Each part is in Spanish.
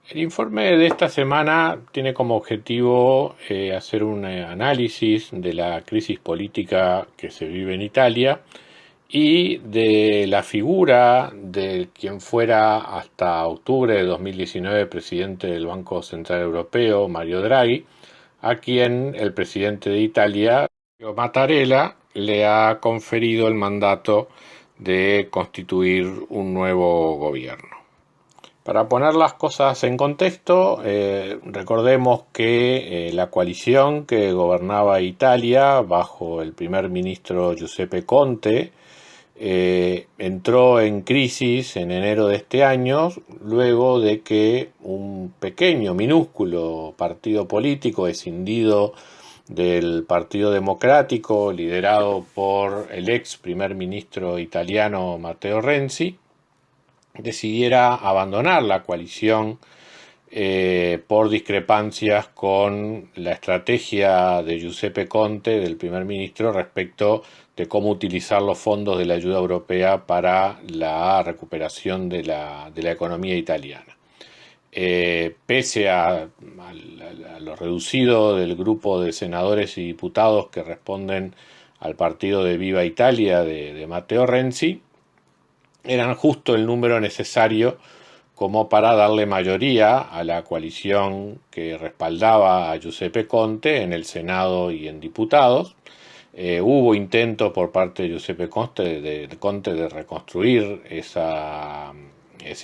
El informe de esta semana tiene como objetivo hacer un análisis de la crisis política que se vive en Italia y de la figura de quien fuera hasta octubre de 2019 presidente del Banco Central Europeo, Mario Draghi, a quien el presidente de Italia, Sergio Mattarella, le ha conferido el mandato de constituir un nuevo gobierno. Para poner las cosas en contexto, recordemos que la coalición que gobernaba Italia bajo el primer ministro Giuseppe Conte entró en crisis en enero de este año, luego de que un pequeño, minúsculo partido político escindido del Partido Democrático, liderado por el ex primer ministro italiano Matteo Renzi, decidiera abandonar la coalición por discrepancias con la estrategia de Giuseppe Conte, del primer ministro, respecto de cómo utilizar los fondos de la ayuda europea para la recuperación de la economía italiana. Pese a lo reducido del grupo de senadores y diputados que responden al partido de Viva Italia de Matteo Renzi, eran justo el número necesario como para darle mayoría a la coalición que respaldaba a Giuseppe Conte en el Senado y en diputados. Hubo intentos por parte de Giuseppe Conte de reconstruir ese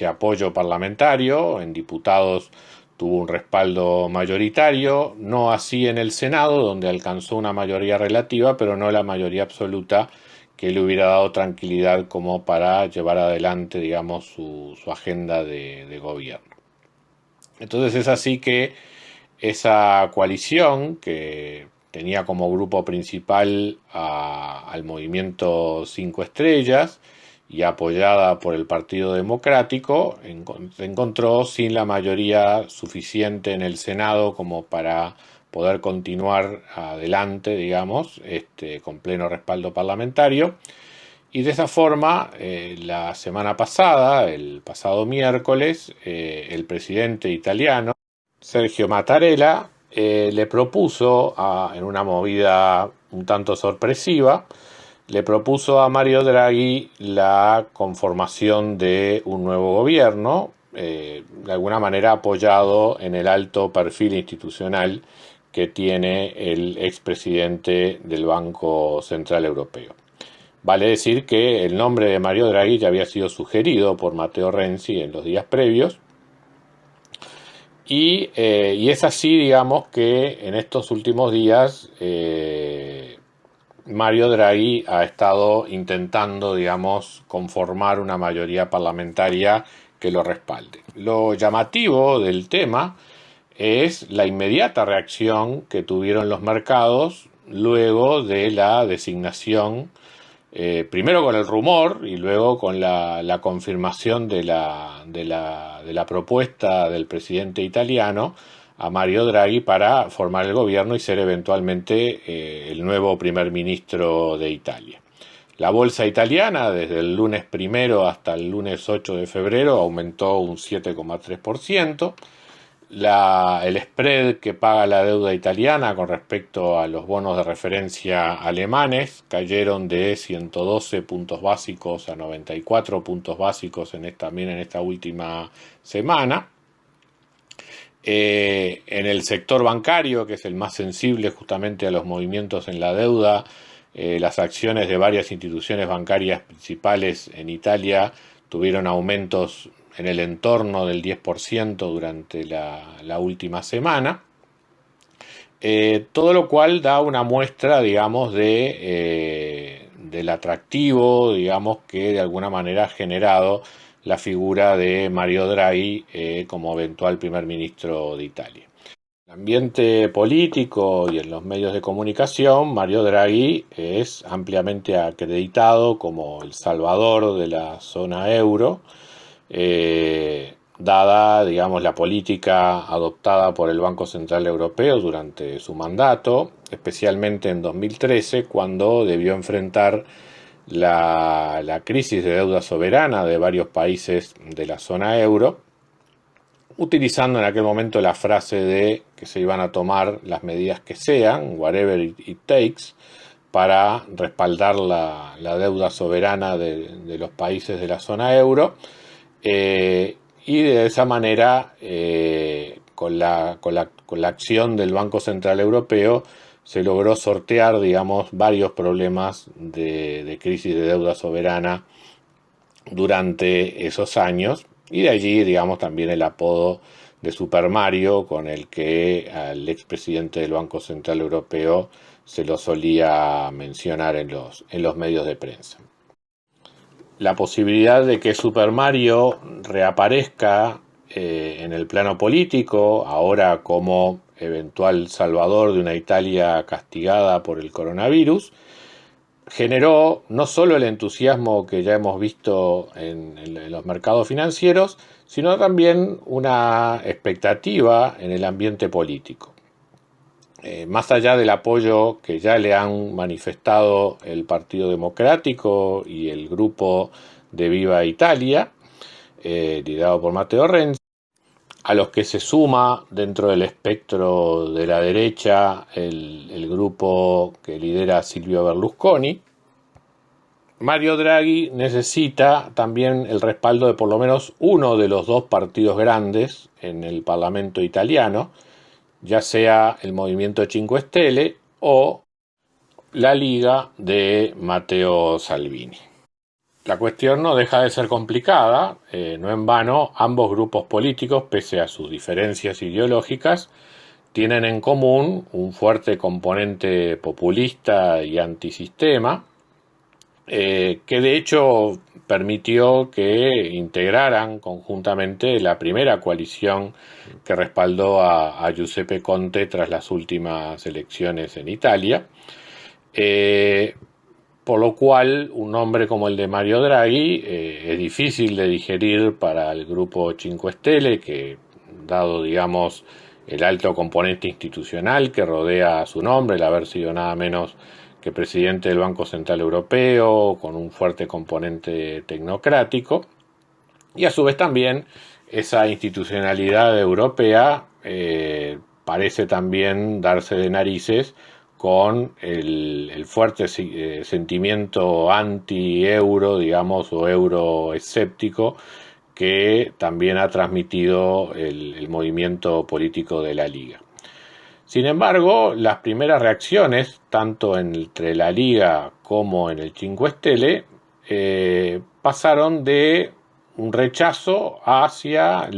apoyo parlamentario. En diputados tuvo un respaldo mayoritario, no así en el Senado, donde alcanzó una mayoría relativa, pero no la mayoría absoluta que le hubiera dado tranquilidad como para llevar adelante, digamos, su agenda de gobierno. Entonces es así que esa coalición, que tenía como grupo principal al movimiento Cinco Estrellas y apoyada por el Partido Democrático, se encontró sin la mayoría suficiente en el Senado como para poder continuar adelante, digamos, con pleno respaldo parlamentario. Y de esa forma, la semana pasada, el pasado miércoles, el presidente italiano, Sergio Mattarella, le propuso, en una movida un tanto sorpresiva, le propuso a Mario Draghi la conformación de un nuevo gobierno, de alguna manera apoyado en el alto perfil institucional que tiene el expresidente del Banco Central Europeo. Vale decir que el nombre de Mario Draghi ya había sido sugerido por Matteo Renzi en los días previos, y es así, digamos, que en estos últimos días Mario Draghi ha estado intentando, digamos, conformar una mayoría parlamentaria que lo respalde. Lo llamativo del tema es la inmediata reacción que tuvieron los mercados luego de la designación, primero con el rumor y luego con la confirmación de la propuesta del presidente italiano a Mario Draghi para formar el gobierno y ser eventualmente el nuevo primer ministro de Italia. La bolsa italiana desde el lunes 1 hasta el lunes 8 de febrero aumentó un 7,3%. El spread que paga la deuda italiana con respecto a los bonos de referencia alemanes cayeron de 112 puntos básicos a 94 puntos básicos también en esta última semana. En el sector bancario, que es el más sensible justamente a los movimientos en la deuda, las acciones de varias instituciones bancarias principales en Italia tuvieron aumentos en el entorno del 10% durante la última semana. Todo lo cual da una muestra, digamos, del atractivo, digamos, que de alguna manera ha generado la figura de Mario Draghi como eventual primer ministro de Italia. En el ambiente político y en los medios de comunicación, Mario Draghi es ampliamente acreditado como el salvador de la zona euro, dada, digamos, la política adoptada por el Banco Central Europeo durante su mandato, especialmente en 2013, cuando debió enfrentar la crisis de deuda soberana de varios países de la zona euro, utilizando en aquel momento la frase de que se iban a tomar las medidas que sean, whatever it takes, para respaldar la deuda soberana de los países de la zona euro, y de esa manera, con la acción del Banco Central Europeo, se logró sortear, digamos, varios problemas de crisis de deuda soberana durante esos años, y de allí, digamos, también el apodo de Super Mario, con el que al expresidente del Banco Central Europeo se lo solía mencionar en los medios de prensa. La posibilidad de que Super Mario reaparezca en el plano político, ahora como eventual salvador de una Italia castigada por el coronavirus, generó no solo el entusiasmo que ya hemos visto en los mercados financieros, sino también una expectativa en el ambiente político. Más allá del apoyo que ya le han manifestado el Partido Democrático y el grupo de Viva Italia, liderado por Matteo Renzi, a los que se suma dentro del espectro de la derecha el grupo que lidera Silvio Berlusconi, Mario Draghi necesita también el respaldo de por lo menos uno de los dos partidos grandes en el Parlamento italiano, ya sea el Movimiento Cinque Stelle o la Liga de Matteo Salvini. La cuestión no deja de ser complicada, no en vano ambos grupos políticos, pese a sus diferencias ideológicas, tienen en común un fuerte componente populista y antisistema, que de hecho permitió que integraran conjuntamente la primera coalición que respaldó a Giuseppe Conte tras las últimas elecciones en Italia. Por lo cual, un nombre como el de Mario Draghi es difícil de digerir para el grupo Cinque Stelle, que, dado, digamos, el alto componente institucional que rodea a su nombre, el haber sido nada menos que presidente del Banco Central Europeo, con un fuerte componente tecnocrático, y a su vez también esa institucionalidad europea parece también darse de narices con el fuerte sentimiento anti-euro, digamos, o euro-escéptico que también ha transmitido el movimiento político de la Liga. Sin embargo, las primeras reacciones, tanto entre la Liga como en el Cinque Stelle, pasaron de un rechazo hacia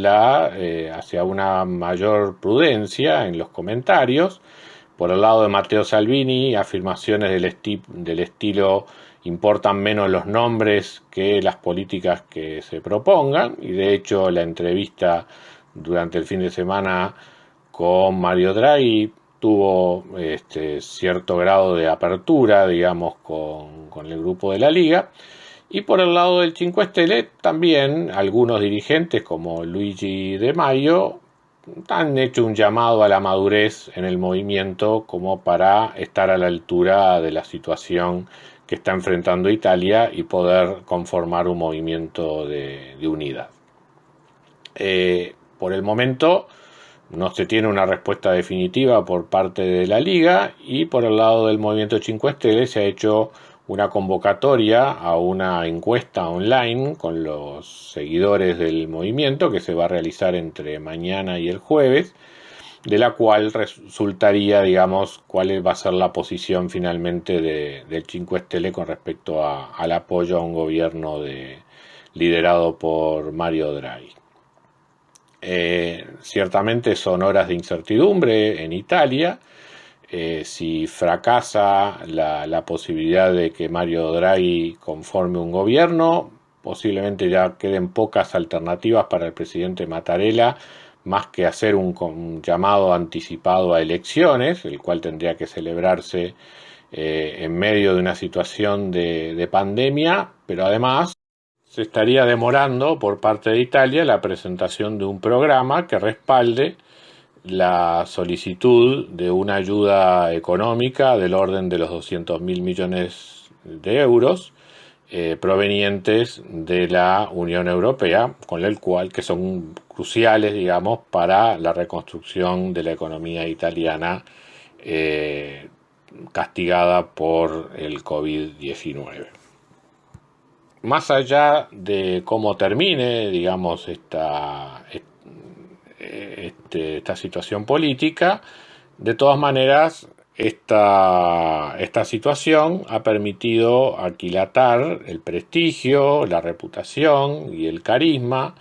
una mayor prudencia en los comentarios. Por el lado de Matteo Salvini, afirmaciones del estilo importan menos los nombres que las políticas que se propongan, y de hecho la entrevista durante el fin de semana con Mario Draghi tuvo cierto grado de apertura, digamos, con el grupo de la Liga. Y por el lado del Cinque Stelle también algunos dirigentes como Luigi De Maio han hecho un llamado a la madurez en el movimiento como para estar a la altura de la situación que está enfrentando Italia y poder conformar un movimiento de unidad. Por el momento no se tiene una respuesta definitiva por parte de la Liga, y por el lado del Movimiento Cinque Stelle se ha hecho una convocatoria a una encuesta online con los seguidores del movimiento que se va a realizar entre mañana y el jueves, de la cual resultaría, digamos, cuál va a ser la posición finalmente del Cinque Stelle con respecto al apoyo a un gobierno liderado por Mario Draghi. Ciertamente son horas de incertidumbre en Italia. Si fracasa la posibilidad de que Mario Draghi conforme un gobierno, posiblemente ya queden pocas alternativas para el presidente Mattarella, más que hacer un llamado anticipado a elecciones, el cual tendría que celebrarse en medio de una situación de pandemia, pero además se estaría demorando por parte de Italia la presentación de un programa que respalde la solicitud de una ayuda económica del orden de los 200.000 millones de euros, provenientes de la Unión Europea, con el cual que son cruciales, digamos, para la reconstrucción de la economía italiana castigada por el COVID-19. Más allá de cómo termine, digamos, esta situación política, de todas maneras, esta situación ha permitido aquilatar el prestigio, la reputación y el carisma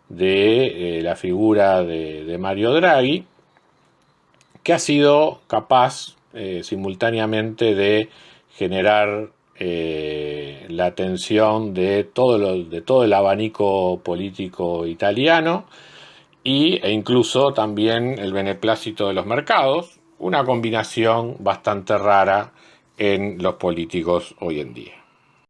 de la figura de Mario Draghi, que ha sido capaz simultáneamente de generar la atención de todo el abanico político italiano e incluso también el beneplácito de los mercados, una combinación bastante rara en los políticos hoy en día.